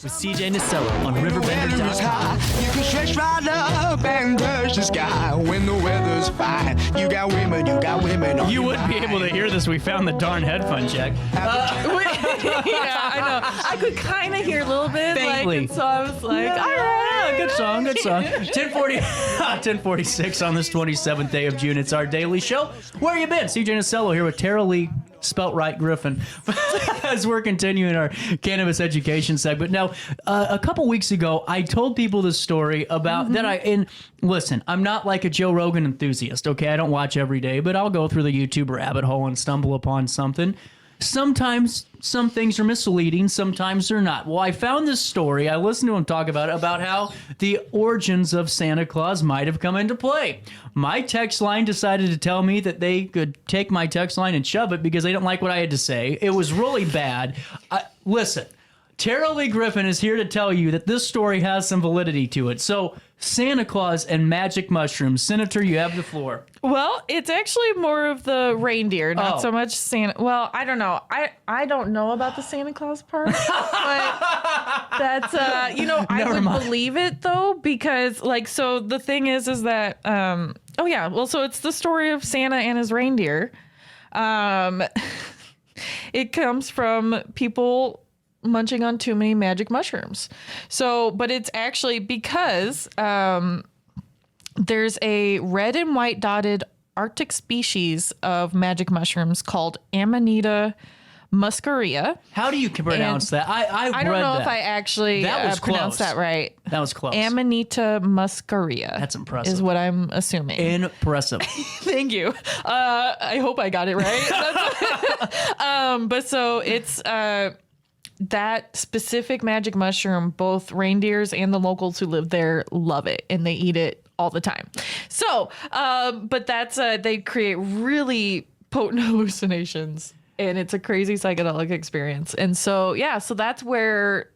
with CJ and Nacello on RiverBender.com. You can stretch right up and touch the sky when the weather's fine. You got women. You wouldn't be able to hear this. We found the darn headphone jack. Yeah, I know. I could kind of hear a little bit. Faintly. So I was like, all Yeah, right. good song. 1046 on this 27th day of June. It's our daily show. Where you been? CJ Nacello here with Taralei, spelt right, Griffin, as we're continuing our Cannabis Education segment. Now, a couple weeks ago, I told people this story about that and listen, I'm not like a Joe Rogan enthusiast, okay? I don't watch every day, but I'll go through the YouTube rabbit hole and stumble upon something. Sometimes some things are misleading, sometimes they're not. Well, I found this story. I listened to him talk about how the origins of Santa Claus might have come into play. My text line decided to tell me that they could take my text line and shove it because they didn't like what I had to say. It was really bad. Listen, Taralei Griffin is here to tell you that this story has some validity to it. So, Santa Claus and magic mushrooms. Senator, you have the floor. Well, it's actually more of the reindeer, not so much Santa. Well, I don't know. I don't know about the Santa Claus part, but that's I would believe it though because so the thing is that so it's the story of Santa and his reindeer. It comes from people munching on too many magic mushrooms. So, but it's actually because there's a red and white dotted Arctic species of magic mushrooms called Amanita muscaria. How do you pronounce that? I don't know if I actually pronounced that right. That was close. Amanita muscaria. That's impressive. Is what I'm assuming. Impressive. Thank you. I hope I got it right. But so it's that specific magic mushroom, both reindeers and the locals who live there love it and they eat it all the time. So, but that's, they create really potent hallucinations and it's a crazy psychedelic experience. And so, so that's where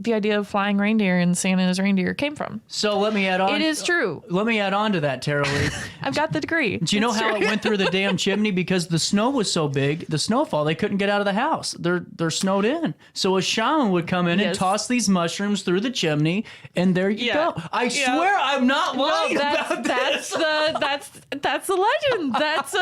the idea of flying reindeer and Santa and his reindeer came from. So let me add on. It is true. Let me add on to that, Taralei. I've got the degree. Do you know how it went through the damn chimney? Because the snow was so big, the snowfall, they couldn't get out of the house. They're snowed in. So a shaman would come in and toss these mushrooms through the chimney, and there you go. I swear I'm not lying about this. That's the legend. That's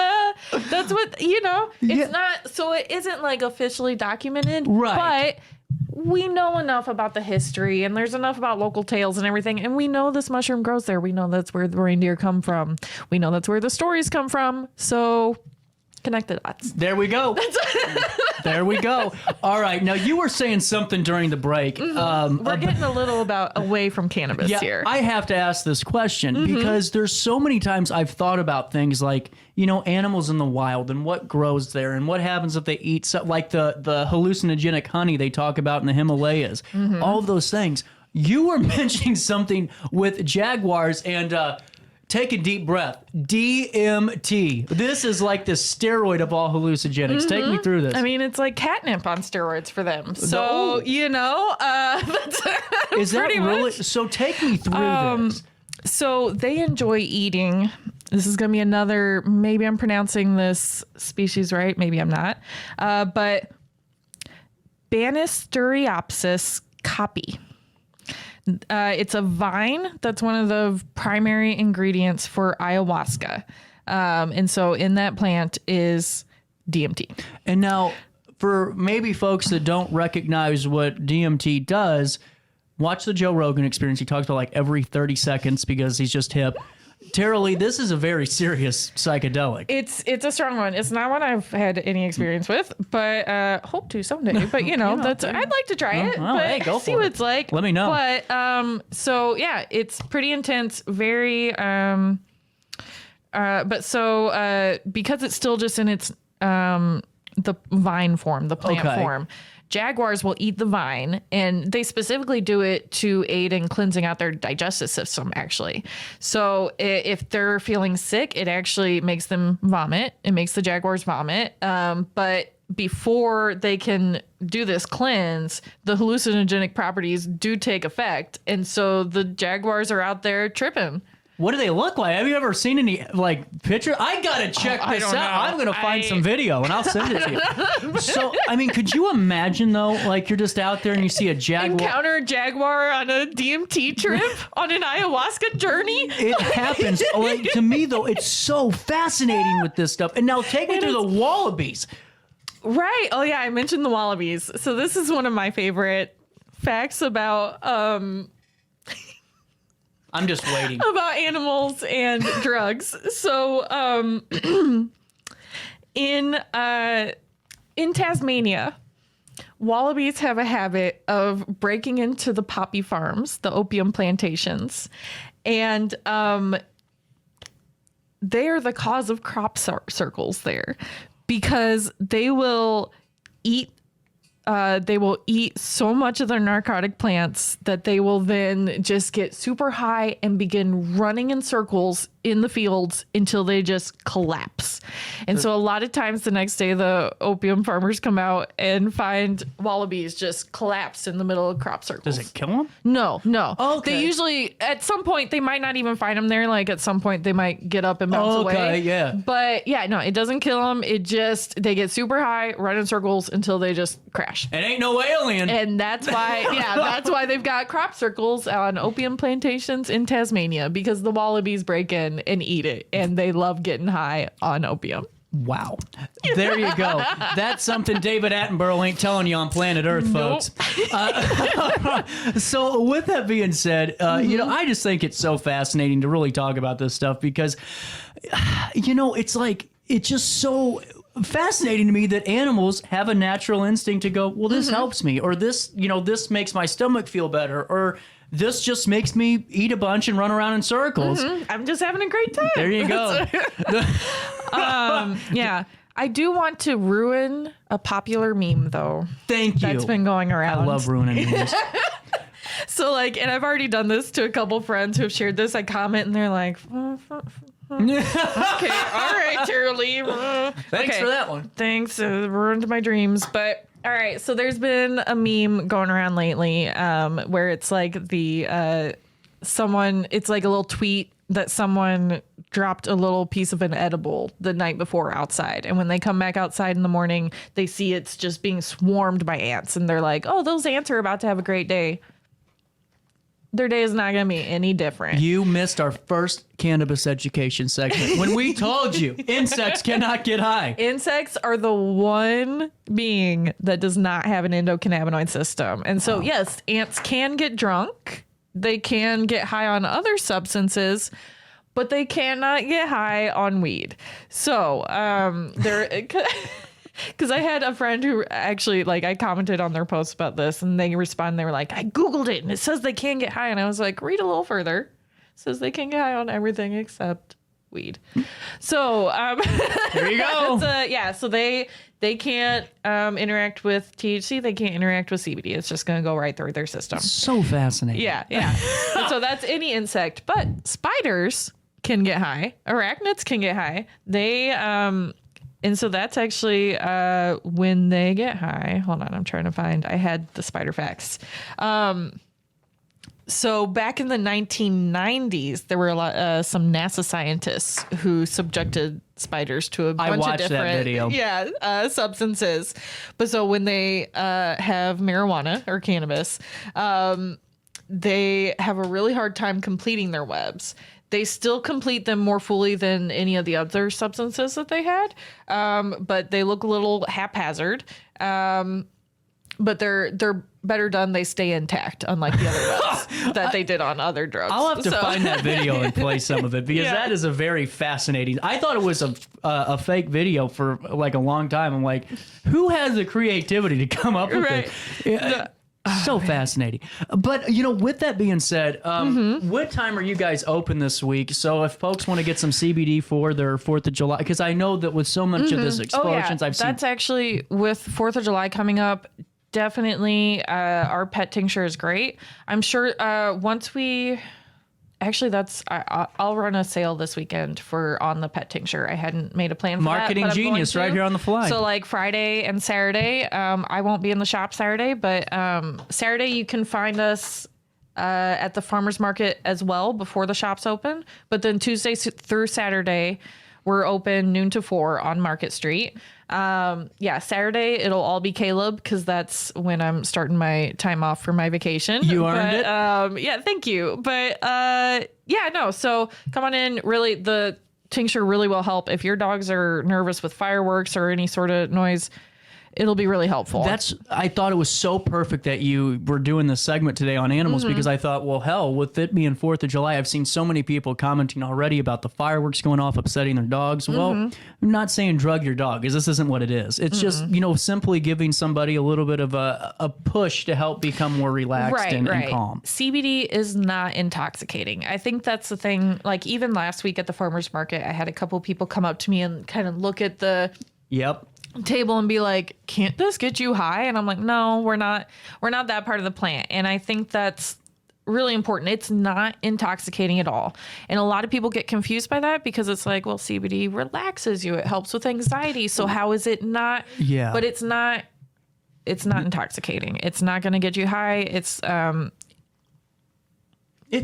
what, it's not, so it isn't like officially documented. Right. But we know enough about the history and there's enough about local tales and everything. And we know this mushroom grows there. We know that's where the reindeer come from. We know that's where the stories come from. So connect the dots. There we go. There we go. All right. Now you were saying something during the break. We're getting a little away from cannabis here. I have to ask this question because there's so many times I've thought about things like, animals in the wild and what grows there and what happens if they eat like the hallucinogenic honey they talk about in the Himalayas. All of those things. You were mentioning something with jaguars and take a deep breath. DMT. This is like the steroid of all hallucinogenics. Take me through this. I mean, it's like catnip on steroids for them. So, that's is that pretty really? much. So take me through this. So they enjoy eating. This is going to be another, maybe I'm pronouncing this species right. Maybe I'm not. But Banisteriopsis caapi. It's a vine that's one of the primary ingredients for ayahuasca. And so in that plant is DMT. And now, for maybe folks that don't recognize what DMT does, watch the Joe Rogan Experience. He talks about like every 30 seconds because he's just hip. Taralei, this is a very serious psychedelic. It's a strong one. It's not one I've had any experience with, but hope to someday. But that's I'd like to try it. Well, but hey, go see for what it. it's like. Let me know. But it's pretty intense. Very because it's still just in its the vine form, the plant form. Jaguars will eat the vine, and they specifically do it to aid in cleansing out their digestive system, actually. So if they're feeling sick, it actually makes them vomit. It makes the jaguars vomit. But before they can do this cleanse, the hallucinogenic properties do take effect. And so the jaguars are out there tripping. What do they look like? Have you ever seen any like picture? I gotta check this out. know. I'm gonna find some video and I'll send it to you. So, I mean, could you imagine though, like you're just out there and you see a jaguar? Encounter a jaguar on a DMT trip on an ayahuasca journey. It happens. Like, to me though, it's so fascinating with this stuff. And now take me through the wallabies. Right. Oh yeah, I mentioned the wallabies. So this is one of my favorite facts about I'm just waiting. about animals and drugs. So in Tasmania, wallabies have a habit of breaking into the poppy farms, the opium plantations, and they are the cause of crop circles there because they will eat so much of their narcotic plants that they will then just get super high and begin running in circles in the fields until they just collapse. And so a lot of times the next day, the opium farmers come out and find wallabies just collapsed in the middle of crop circles. Does it kill them? No. Okay. They usually, at some point, they might not even find them there. Like at some point, they might get up and bounce away. Okay, yeah. But yeah, no, it doesn't kill them. It just, they get super high, run in circles until they just crash. It ain't no alien. And that's why, that's why they've got crop circles on opium plantations in Tasmania, because the wallabies break in and eat it, and they love getting high on opium. Wow. There you go. That's something David Attenborough ain't telling you on planet Earth, folks. So with that being said, you know, I just think it's so fascinating to really talk about this stuff because, you know, it's like, it's just so fascinating to me that animals have a natural instinct to go, well, this helps me, or this, you know, this makes my stomach feel better, or this just makes me eat a bunch and run around in circles. I'm just having a great time. There you go. Yeah. I do want to ruin a popular meme, though. Thank you. That's been going around. I love ruining memes. So, like, and I've already done this to a couple friends who have shared this. I comment and they're like, okay, all right, Taralei. Thanks for that one. Thanks. Ruined my dreams. But all right, so there's been a meme going around lately where it's like the someone, it's like a little tweet that someone dropped a little piece of an edible the night before outside. And when they come back outside in the morning, they see it's just being swarmed by ants. And they're like, oh, those ants are about to have a great day. Their day is not going to be any different. You missed our first cannabis education segment when we told you insects cannot get high. Insects are the one being that does not have an endocannabinoid system. And so, yes, ants can get drunk. They can get high on other substances, but they cannot get high on weed. So, because I had a friend who actually, like, I commented on their post about this, and they responded, they were like, I Googled it, and it says they can get high. And I was like, read a little further. It says they can get high on everything except weed. So, There you go. so they can't interact with THC. They can't interact with CBD. It's just going to go right through their system. So fascinating. Yeah. And so that's any insect. But spiders can get high. Arachnids can get high. They... And so that's actually when they get high. Hold on, I'm trying to find. I had the spider facts. So back in the 1990s, there were some NASA scientists who subjected spiders to a bunch of different substances. But so when they have marijuana or cannabis, they have a really hard time completing their webs. They still complete them more fully than any of the other substances that they had, but they look a little haphazard. But they're better done. They stay intact, unlike the other webs that they did on other drugs. I'll have to find that video and play some of it because that is a very fascinating. I thought it was a fake video for like a long time. I'm like, who has the creativity to come up with it? Yeah. So fascinating. But, you know, with that being said, what time are you guys open this week? So if folks want to get some CBD for their 4th of July, because I know that with so much of this explosions, I've seen. That's actually with 4th of July coming up. Definitely our pet tincture is great. I'm sure once we... Actually, I'll run a sale this weekend on the pet tincture. I hadn't made a plan for Marketing that. Marketing genius right here on the fly. So like Friday and Saturday, I won't be in the shop Saturday, but Saturday you can find us at the farmers market as well before the shops open. But then Tuesday through Saturday, we're open noon to 4 on Market Street. Saturday it'll all be Caleb because that's when I'm starting my time off for my vacation. You earned it. Yeah, thank you. But so come on in. Really, the tincture really will help if your dogs are nervous with fireworks or any sort of noise. It'll be really helpful. I thought it was so perfect that you were doing this segment today on animals because I thought, well, hell, with it being 4th of July, I've seen so many people commenting already about the fireworks going off, upsetting their dogs. Well, I'm not saying drug your dog because this isn't what it is. It's just, simply giving somebody a little bit of a push to help become more relaxed and calm. CBD is not intoxicating. I think that's the thing. Like even last week at the farmer's market, I had a couple people come up to me and kind of look at the table and be like, can't this get you high? And I'm like, no, we're not that part of the plant. And I think that's really important. It's not intoxicating at all. And a lot of people get confused by that because it's like, well, CBD relaxes you. It helps with anxiety. So how is it not? Yeah. But it's not intoxicating. It's not going to get you high. It's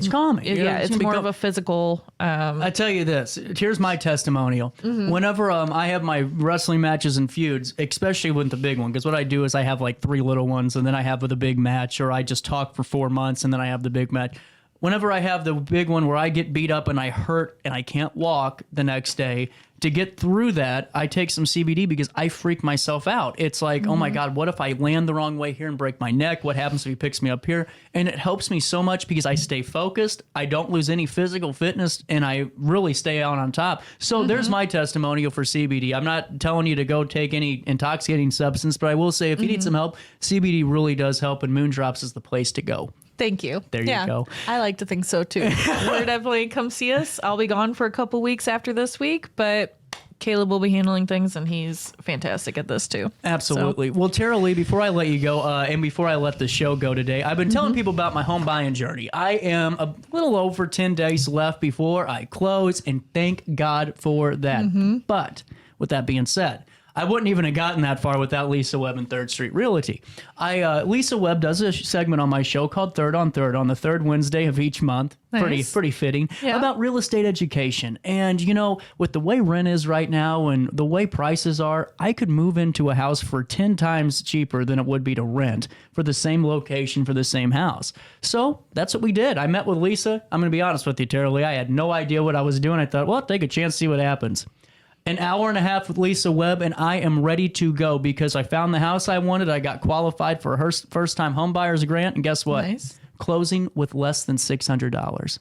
calming. It's more of a physical. I tell you this. Here's my testimonial. Whenever I have my wrestling matches and feuds, especially with the big one, because what I do is I have like 3 little ones, and then I have the big match, or I just talk for 4 months, and then I have the big match. Whenever I have the big one where I get beat up and I hurt and I can't walk the next day, to get through that, I take some CBD because I freak myself out. It's like, oh my God, what if I land the wrong way here and break my neck? What happens if he picks me up here? And it helps me so much because I stay focused. I don't lose any physical fitness and I really stay out on top. So there's my testimonial for CBD. I'm not telling you to go take any intoxicating substance, but I will say if you need some help, CBD really does help, and Moondrops is the place to go. Thank you. There you go. I like to think so too. We're definitely come see us. I'll be gone for a couple weeks after this week, but Caleb will be handling things, and he's fantastic at this too. Absolutely. So. Well, Taralei, before I let you go, and before I let the show go today, I've been telling people about my home buying journey. I am a little over 10 days left before I close, and thank God for that. But with that being said, I wouldn't even have gotten that far without Lisa Webb and Third Street Realty. Lisa Webb does a segment on my show called Third on Third on the third Wednesday of each month. Nice. Pretty fitting. Yeah. About real estate education. And, with the way rent is right now and the way prices are, I could move into a house for 10 times cheaper than it would be to rent for the same location for the same house. So that's what we did. I met with Lisa. I'm going to be honest with you, Taralei. I had no idea what I was doing. I thought, well, take a chance, see what happens. An hour and a half with Lisa Webb, and I am ready to go because I found the house I wanted. I got qualified for her first-time homebuyers grant, and guess what? Nice. Closing with less than $600.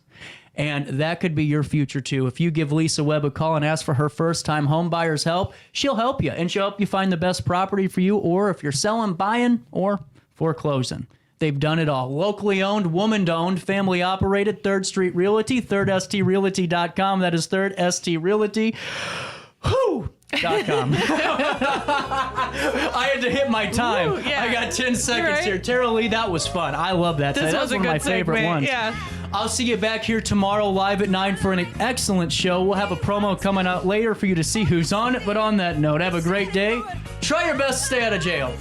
And that could be your future, too. If you give Lisa Webb a call and ask for her first-time homebuyers help, she'll help you, and she'll help you find the best property for you, or if you're selling, buying, or foreclosing. They've done it all. Locally owned, woman-owned, family-operated, Third Street Realty, thirdstrealty.com. That is Third ST Realty. .com. I had to hit my time. Yeah. I got 10 seconds here. Taralei, that was fun. I love that. This That was one of my favorite ones. Yeah. I'll see you back here tomorrow live at 9 for an excellent show. We'll have a promo coming out later for you to see who's on it. But on that note, have a great day. Try your best to stay out of jail.